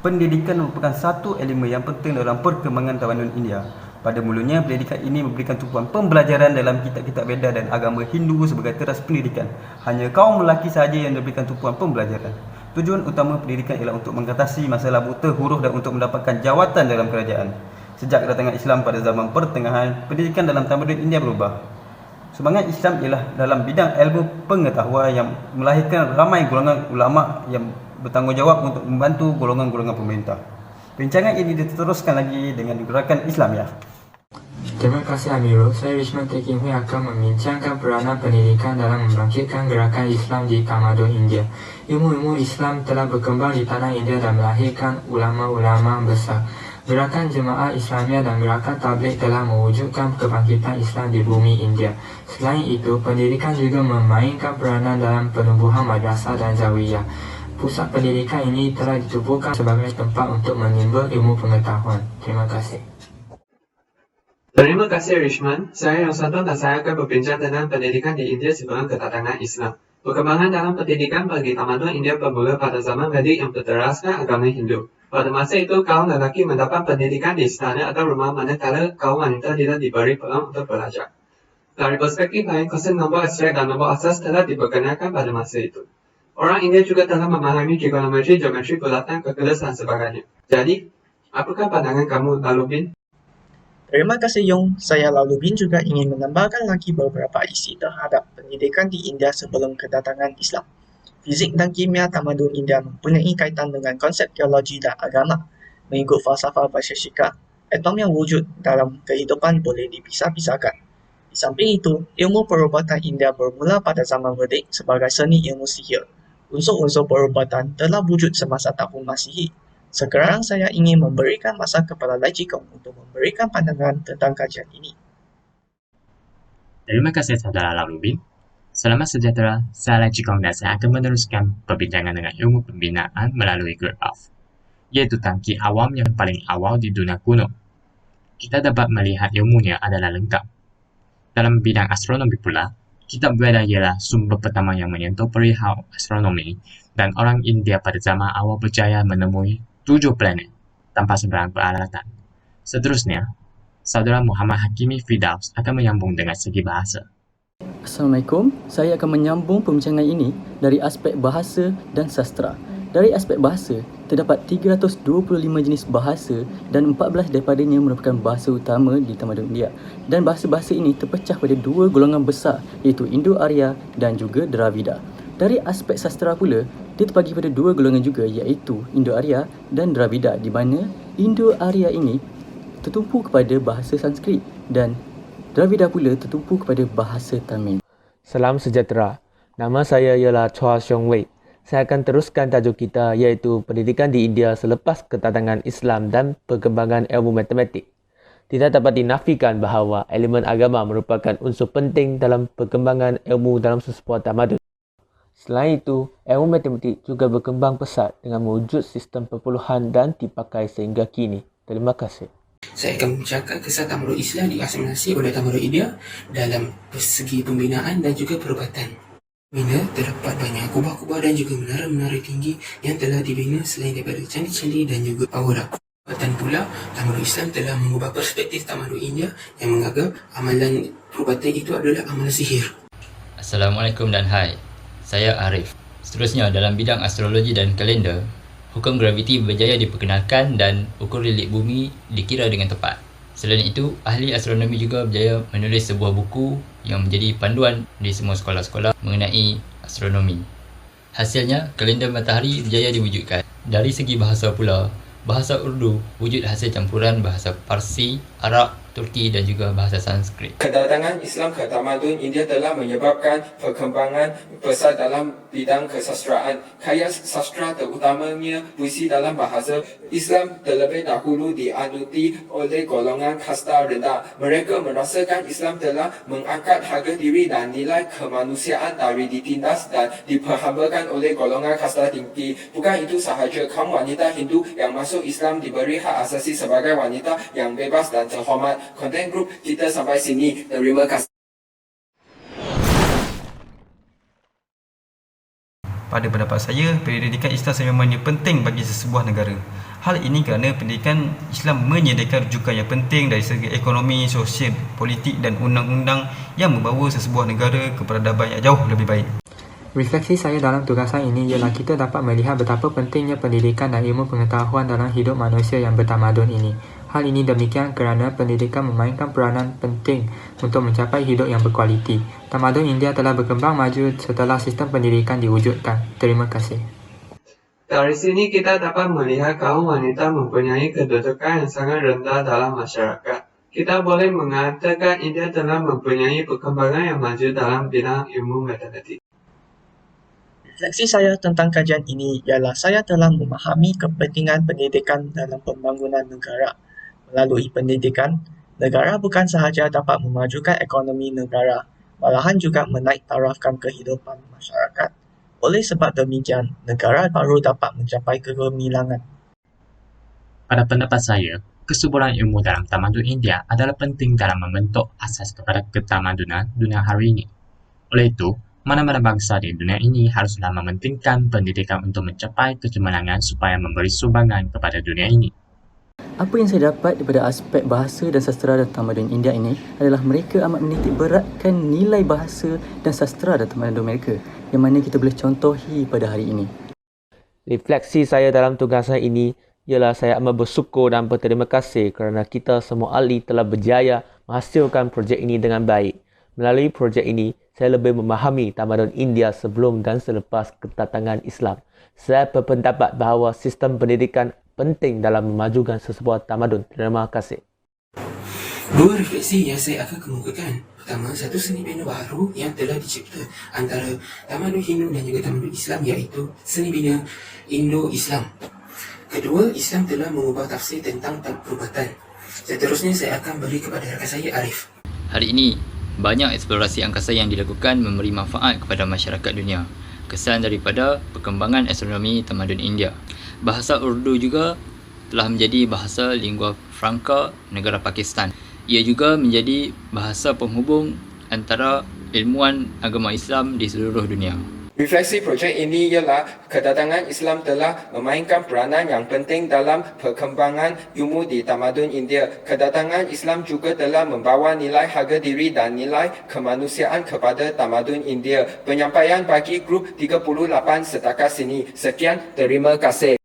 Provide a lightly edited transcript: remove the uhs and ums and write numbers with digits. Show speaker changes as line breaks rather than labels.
Pendidikan merupakan satu elemen yang penting dalam perkembangan tamadun India. Pada mulanya, pendidikan ini memberikan tumpuan pembelajaran dalam kitab-kitab Veda dan agama Hindu sebagai teras pendidikan. Hanya kaum lelaki sahaja yang diberikan tumpuan pembelajaran. Tujuan utama pendidikan ialah untuk mengatasi masalah buta huruf dan untuk mendapatkan jawatan dalam kerajaan. Sejak kedatangan Islam pada zaman pertengahan, pendidikan dalam tamadun India berubah. Semangat Islam ialah dalam bidang ilmu pengetahuan yang melahirkan ramai golongan ulama yang bertanggungjawab untuk membantu golongan-golongan pemerintah. Perbincangan ini diteruskan lagi dengan gerakan Islamiah.
Terima kasih Amirul. Saya Richmond Tekin Hui akan membincangkan peranan pendidikan dalam membangkitkan gerakan Islam di tamadun India. Ilmu-ilmu Islam telah berkembang di tanah India dan melahirkan ulama-ulama besar. Gerakan Jemaah Islamiyah dan gerakan Tabligh telah mewujudkan kebangkitan Islam di bumi India. Selain itu, pendidikan juga memainkan peranan dalam penumbuhan madrasah dan zawiyah. Pusat pendidikan ini telah ditubuhkan sebagai tempat untuk menimba ilmu pengetahuan. Terima kasih.
Terima kasih Richmond. Saya Yosanto dan saya akan berbincang tentang pendidikan di India sebelum kedatangan Islam. Perkembangan dalam pendidikan bagi tamadun India bermula pada zaman Vedic yang berteraskan agama Hindu. Pada masa itu, kaum lelaki mendapat pendidikan di istana atau rumah manakala kaum wanita tidak diberi peluang untuk belajar. Dari perspektif lain, konsep nombor abstrak dan nombor asas telah diperkenalkan pada masa itu. Orang India juga telah memahami trigonometri, geometri bulatan, kalkulus dan sebagainya. Jadi, apakah pandangan kamu, Lalubin?
Terima kasih Yong. Saya Lalubin juga ingin menambahkan lagi beberapa isi terhadap pendidikan di India sebelum kedatangan Islam. Fizik dan kimia tamadun India mempunyai kaitan dengan konsep teologi dan agama. Mengikut falsafah Vaisheshika, atom yang wujud dalam kehidupan boleh dipisah-pisahkan. Di samping itu, ilmu perubatan India bermula pada zaman Vedic sebagai seni ilmu sihir. Unsur-unsur perubatan telah wujud semasa tahun Masihi. Sekarang saya ingin memberikan masa kepada Lai Chikong untuk memberikan pandangan tentang kajian ini.
Terima kasih saudara Lalubin. Selamat sejahtera, saya Lai Chikong dan saya akan meneruskan perbincangan dengan ilmu pembinaan melalui grade of, yaitu tangki awam yang paling awal di dunia kuno. Kita dapat melihat ilmunya adalah lengkap. Dalam bidang astronomi pula, kitab Veda ialah sumber pertama yang menyentuh perihal astronomi, dan orang India pada zaman awal berjaya menemui 7 planet tanpa sebarang peralatan. Seterusnya, saudara Muhammad Hakimi Firdaus akan menyambung dengan segi bahasa.
Assalamualaikum, saya akan menyambung perbincangan ini dari aspek bahasa dan sastra. Dari aspek bahasa, terdapat 325 jenis bahasa dan 14 daripadanya merupakan bahasa utama di tamadun India. Dan bahasa-bahasa ini terpecah pada dua golongan besar, iaitu Indo-Arya dan juga Dravida. Dari aspek sastra pula, dia terbagi pada dua golongan juga, iaitu Indo-Arya dan Dravida, di mana Indo-Arya ini tertumpu kepada bahasa Sanskrit dan Dravida pula tertumpu kepada bahasa Tamil.
Salam sejahtera. Nama saya ialah Chua Xiong Wei. Saya akan teruskan tajuk kita iaitu pendidikan di India selepas kedatangan Islam dan perkembangan ilmu matematik. Tidak dapat dinafikan bahawa elemen agama merupakan unsur penting dalam perkembangan ilmu dalam sesebuah tamadun. Selain itu, ilmu matematik juga berkembang pesat dengan mewujud sistem perpuluhan dan dipakai sehingga kini. Terima kasih.
Saya akan membincangkan kisah tamadun Islam diasimilasi oleh tamadun India dalam segi pembinaan dan juga perubatan. Mina terdapat banyak kubah-kubah dan juga menara-menara tinggi yang telah dibina selain daripada candi-candi dan juga aura. Perubatan pula, tamadun Islam telah mengubah perspektif tamadun India yang menganggap amalan perubatan itu adalah amalan sihir.
Assalamualaikum dan hai, saya Arif. Seterusnya, dalam bidang astrologi dan kalender, hukum graviti berjaya diperkenalkan dan ukur lilik bumi dikira dengan tepat. Selain itu, ahli astronomi juga berjaya menulis sebuah buku yang menjadi panduan di semua sekolah-sekolah mengenai astronomi. Hasilnya, kalender matahari berjaya diwujudkan. Dari segi bahasa pula, bahasa Urdu wujud hasil campuran bahasa Parsi, Arab, Turki dan juga bahasa Sanskrit.
Kedatangan Islam ke tamadun India telah menyebabkan perkembangan pesat dalam bidang kesastraan. Karya sastra terutamanya puisi dalam bahasa Islam terlebih dahulu dianuti oleh golongan kasta rendah. Mereka merasakan Islam telah mengangkat harga diri dan nilai kemanusiaan dari ditindas dan diperhambakan oleh golongan kasta tinggi. Bukan itu sahaja, kaum wanita Hindu yang masuk Islam diberi hak asasi sebagai wanita yang bebas dan terhormat. Konten grup kita sampai sini. Terima kasih.
Pada pendapat saya, pendidikan Islam sememangnya penting bagi sesebuah negara. Hal ini kerana pendidikan Islam menyediakan rujukan yang penting dari segi ekonomi, sosial, politik dan undang-undang yang membawa sesebuah negara ke peradaban yang jauh lebih baik.
Refleksi saya dalam tugasan ini ialah kita dapat melihat betapa pentingnya pendidikan dan ilmu pengetahuan dalam hidup manusia yang bertamadun ini. Hal ini demikian kerana pendidikan memainkan peranan penting untuk mencapai hidup yang berkualiti. Tamadun India telah berkembang maju setelah sistem pendidikan diwujudkan. Terima kasih.
Dari sini kita dapat melihat kaum wanita mempunyai kedudukan yang sangat rendah dalam masyarakat. Kita boleh mengatakan India telah mempunyai perkembangan yang maju dalam bidang ilmu matematik.
Refleksi saya tentang kajian ini ialah saya telah memahami kepentingan pendidikan dalam pembangunan negara. Melalui pendidikan, negara bukan sahaja dapat memajukan ekonomi negara, malahan juga menaik tarafkan kehidupan masyarakat. Oleh sebab demikian, negara baru dapat mencapai kegemilangan.
Pada pendapat saya, kesuburan ilmu dalam tamadun India adalah penting dalam membentuk asas kepada ketamadunan dunia hari ini. Oleh itu, mana-mana bangsa di dunia ini haruslah mementingkan pendidikan untuk mencapai kecemerlangan supaya memberi sumbangan kepada dunia ini.
Apa yang saya dapat daripada aspek bahasa dan sastera dan tamadun India ini adalah mereka amat menitik beratkan nilai bahasa dan sastera dan tamadun mereka yang mana kita boleh contohi pada hari ini.
Refleksi saya dalam tugasan ini ialah saya amat bersyukur dan berterima kasih kerana kita semua ahli telah berjaya menghasilkan projek ini dengan baik. Melalui projek ini, saya lebih memahami tamadun India sebelum dan selepas kedatangan Islam. Saya berpendapat bahawa sistem pendidikan penting dalam memajukan sesebuah tamadun. Terima kasih.
Dua refleksi yang saya akan kemukakan. Pertama, satu seni bina baru yang telah dicipta antara tamadun Hindu dan juga tamadun Islam, iaitu seni bina Indo-Islam. Kedua, Islam telah mengubah tafsir tentang perubatan. Seterusnya saya akan beri kepada rakan saya Arif.
Hari ini, banyak eksplorasi angkasa yang dilakukan memberi manfaat kepada masyarakat dunia. Kesan daripada perkembangan astronomi tamadun India. Bahasa Urdu juga telah menjadi bahasa lingua franca negara Pakistan. Ia juga menjadi bahasa penghubung antara ilmuwan agama Islam di seluruh dunia.
Refleksi projek ini ialah kedatangan Islam telah memainkan peranan yang penting dalam perkembangan ilmu di tamadun India. Kedatangan Islam juga telah membawa nilai harga diri dan nilai kemanusiaan kepada tamadun India. Penyampaian bagi grup 38 setakat sini. Sekian, terima kasih.